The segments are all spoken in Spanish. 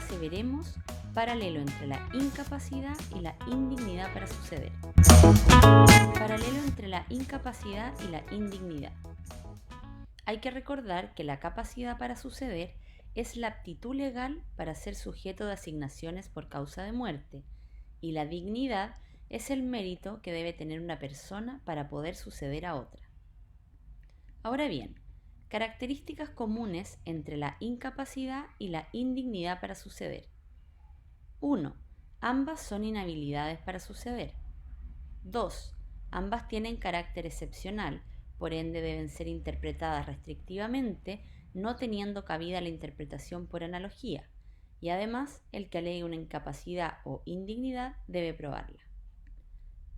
clase veremos paralelo entre la incapacidad y la indignidad para suceder. Paralelo entre la incapacidad y la indignidad. Hay que recordar que la capacidad para suceder es la aptitud legal para ser sujeto de asignaciones por causa de muerte, y la dignidad es el mérito que debe tener una persona para poder suceder a otra. Ahora bien, características comunes entre la incapacidad y la indignidad para suceder. 1. Ambas son inhabilidades para suceder. 2. Ambas tienen carácter excepcional, por ende deben ser interpretadas restrictivamente, no teniendo cabida la interpretación por analogía, y además el que alegue una incapacidad o indignidad debe probarla.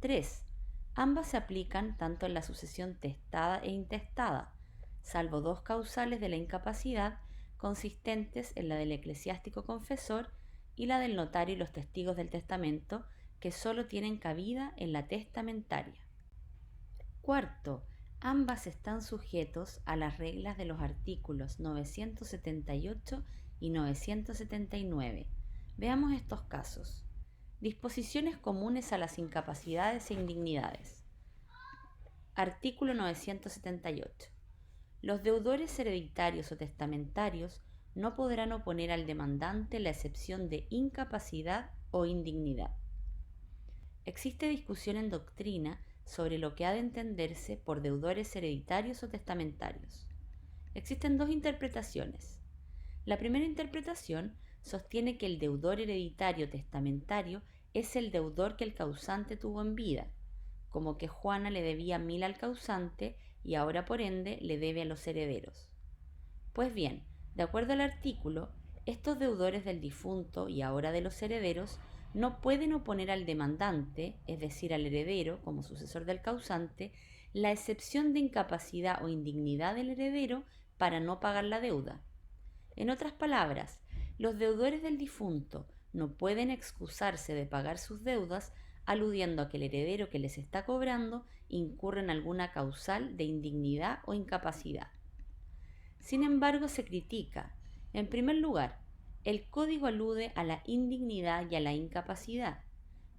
3. Ambas se aplican tanto en la sucesión testada e intestada, salvo dos causales de la incapacidad consistentes en la del eclesiástico confesor y la del notario y los testigos del testamento, que solo tienen cabida en la testamentaria. 4. Ambas están sujetos a las reglas de los artículos 978 y 979. Veamos estos casos. Disposiciones comunes a las incapacidades e indignidades. Artículo 978. Los deudores hereditarios o testamentarios no podrán oponer al demandante la excepción de incapacidad o indignidad. Existe discusión en doctrina sobre lo que ha de entenderse por deudores hereditarios o testamentarios. Existen dos interpretaciones. La primera interpretación sostiene que el deudor hereditario testamentario es el deudor que el causante tuvo en vida, como que Juana le debía 1000 al causante y ahora por ende le debe a los herederos. Pues bien, de acuerdo al artículo, estos deudores del difunto y ahora de los herederos no pueden oponer al demandante, es decir, al heredero como sucesor del causante, la excepción de incapacidad o indignidad del heredero para no pagar la deuda. En otras palabras, los deudores del difunto no pueden excusarse de pagar sus deudas aludiendo a que el heredero que les está cobrando incurre en alguna causal de indignidad o incapacidad. Sin embargo, se critica, en primer lugar, el código alude a la indignidad y a la incapacidad,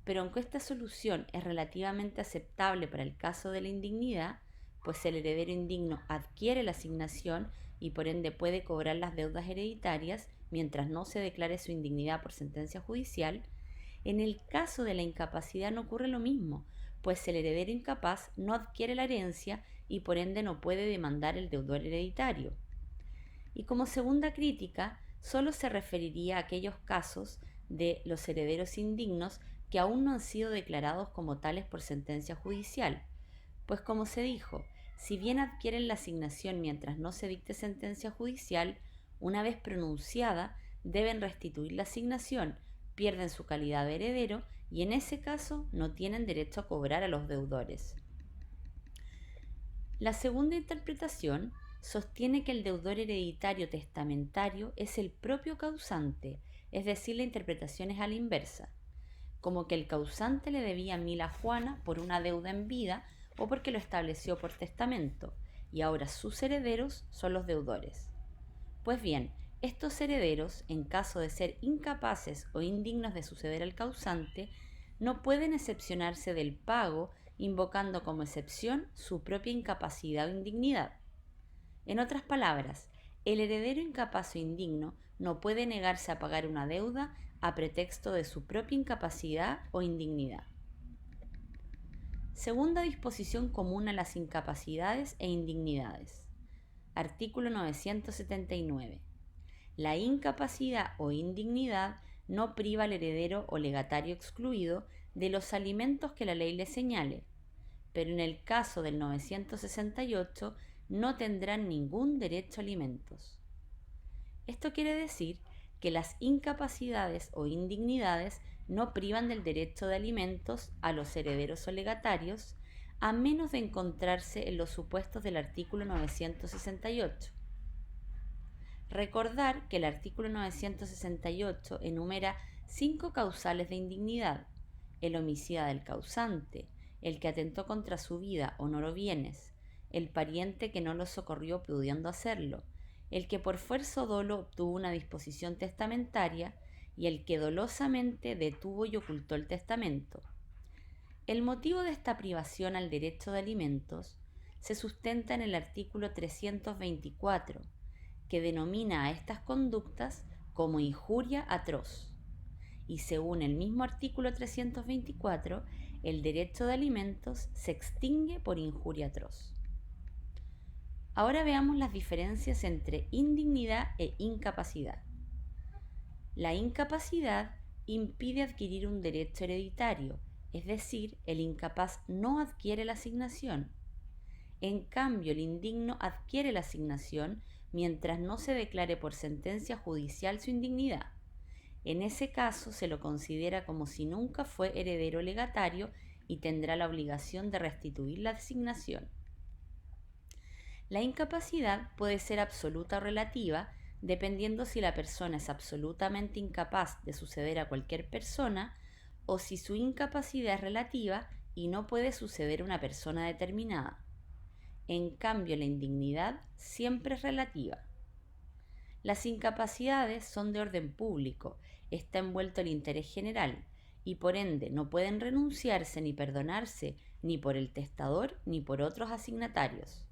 pero aunque esta solución es relativamente aceptable para el caso de la indignidad, pues el heredero indigno adquiere la asignación y por ende puede cobrar las deudas hereditarias mientras no se declare su indignidad por sentencia judicial, en el caso de la incapacidad no ocurre lo mismo, pues el heredero incapaz no adquiere la herencia y por ende no puede demandar el deudor hereditario. Y como segunda crítica, solo se referiría a aquellos casos de los herederos indignos que aún no han sido declarados como tales por sentencia judicial, pues como se dijo, si bien adquieren la asignación mientras no se dicte sentencia judicial, una vez pronunciada deben restituir la asignación, pierden su calidad de heredero y en ese caso no tienen derecho a cobrar a los deudores. La segunda interpretación sostiene que el deudor hereditario testamentario es el propio causante, es decir, la interpretación es a la inversa, como que el causante le debía 1000 a Juana por una deuda en vida o porque lo estableció por testamento, y ahora sus herederos son los deudores. Pues bien, estos herederos, en caso de ser incapaces o indignos de suceder al causante, no pueden excepcionarse del pago invocando como excepción su propia incapacidad o indignidad. En otras palabras, el heredero incapaz o indigno no puede negarse a pagar una deuda a pretexto de su propia incapacidad o indignidad. Segunda disposición común a las incapacidades e indignidades. Artículo 979. La incapacidad o indignidad no priva al heredero o legatario excluido de los alimentos que la ley le señale, pero en el caso del 968 no tendrán ningún derecho a alimentos. Esto quiere decir que las incapacidades o indignidades no privan del derecho de alimentos a los herederos o legatarios, a menos de encontrarse en los supuestos del artículo 968. Recordar que el artículo 968 enumera 5 causales de indignidad: el homicida del causante, el que atentó contra su vida, honor o bienes, el pariente que no lo socorrió pudiendo hacerlo, el que por fuerza o dolo obtuvo una disposición testamentaria y el que dolosamente detuvo y ocultó el testamento. El motivo de esta privación al derecho de alimentos se sustenta en el artículo 324, que denomina a estas conductas como injuria atroz. Y según el mismo artículo 324, el derecho de alimentos se extingue por injuria atroz. Ahora veamos las diferencias entre indignidad e incapacidad. La incapacidad impide adquirir un derecho hereditario, es decir, el incapaz no adquiere la asignación. En cambio, el indigno adquiere la asignación mientras no se declare por sentencia judicial su indignidad. En ese caso se lo considera como si nunca fue heredero legatario y tendrá la obligación de restituir la asignación. La incapacidad puede ser absoluta o relativa, dependiendo si la persona es absolutamente incapaz de suceder a cualquier persona o si su incapacidad es relativa y no puede suceder a una persona determinada. En cambio, la indignidad siempre es relativa. Las incapacidades son de orden público, está envuelto el interés general y por ende no pueden renunciarse ni perdonarse ni por el testador ni por otros asignatarios.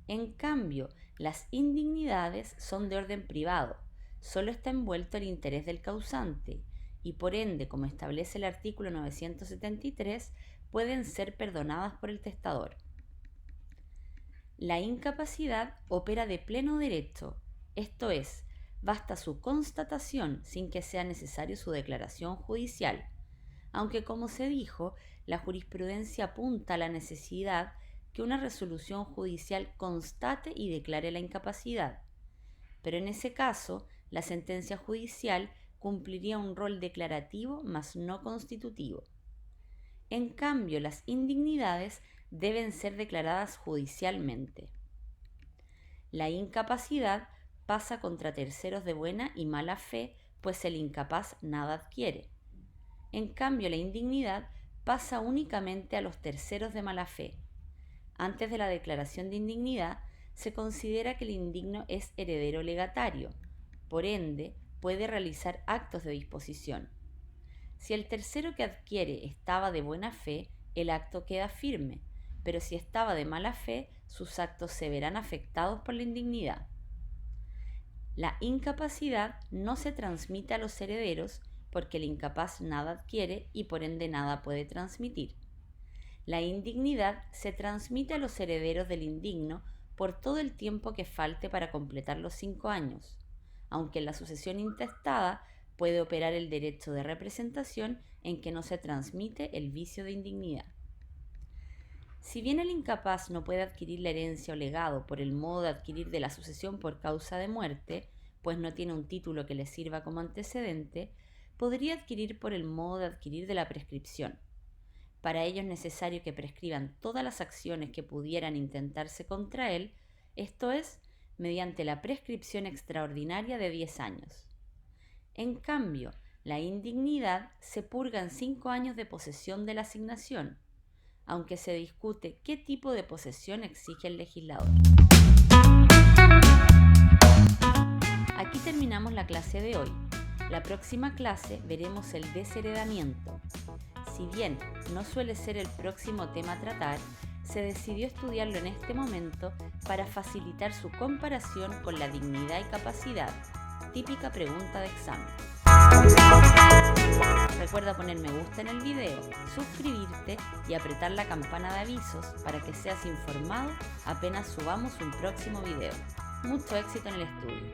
En cambio, las indignidades son de orden privado, solo está envuelto el interés del causante y por ende, como establece el artículo 973, pueden ser perdonadas por el testador. La incapacidad opera de pleno derecho, esto es, basta su constatación sin que sea necesario su declaración judicial, aunque como se dijo, la jurisprudencia apunta a la necesidad que una resolución judicial constate y declare la incapacidad, pero en ese caso la sentencia judicial cumpliría un rol declarativo mas no constitutivo. En cambio, las indignidades deben ser declaradas judicialmente. La incapacidad pasa contra terceros de buena y mala fe, pues el incapaz nada adquiere. En cambio, la indignidad pasa únicamente a los terceros de mala fe. Antes de la declaración de indignidad, se considera que el indigno es heredero legatario, por ende, puede realizar actos de disposición. Si el tercero que adquiere estaba de buena fe, el acto queda firme, pero si estaba de mala fe, sus actos se verán afectados por la indignidad. La incapacidad no se transmite a los herederos porque el incapaz nada adquiere y por ende nada puede transmitir. La indignidad se transmite a los herederos del indigno por todo el tiempo que falte para completar los 5 años, aunque en la sucesión intestada puede operar el derecho de representación en que no se transmite el vicio de indignidad. Si bien el incapaz no puede adquirir la herencia o legado por el modo de adquirir de la sucesión por causa de muerte, pues no tiene un título que le sirva como antecedente, podría adquirir por el modo de adquirir de la prescripción. Para ello es necesario que prescriban todas las acciones que pudieran intentarse contra él, esto es, mediante la prescripción extraordinaria de 10 años. En cambio, la indignidad se purga en 5 años de posesión de la asignación, aunque se discute qué tipo de posesión exige el legislador. Aquí terminamos la clase de hoy. La próxima clase veremos el desheredamiento. Si bien no suele ser el próximo tema a tratar, se decidió estudiarlo en este momento para facilitar su comparación con la dignidad y capacidad, típica pregunta de examen. Recuerda poner me gusta en el video, suscribirte y apretar la campana de avisos para que seas informado apenas subamos un próximo video. Mucho éxito en el estudio.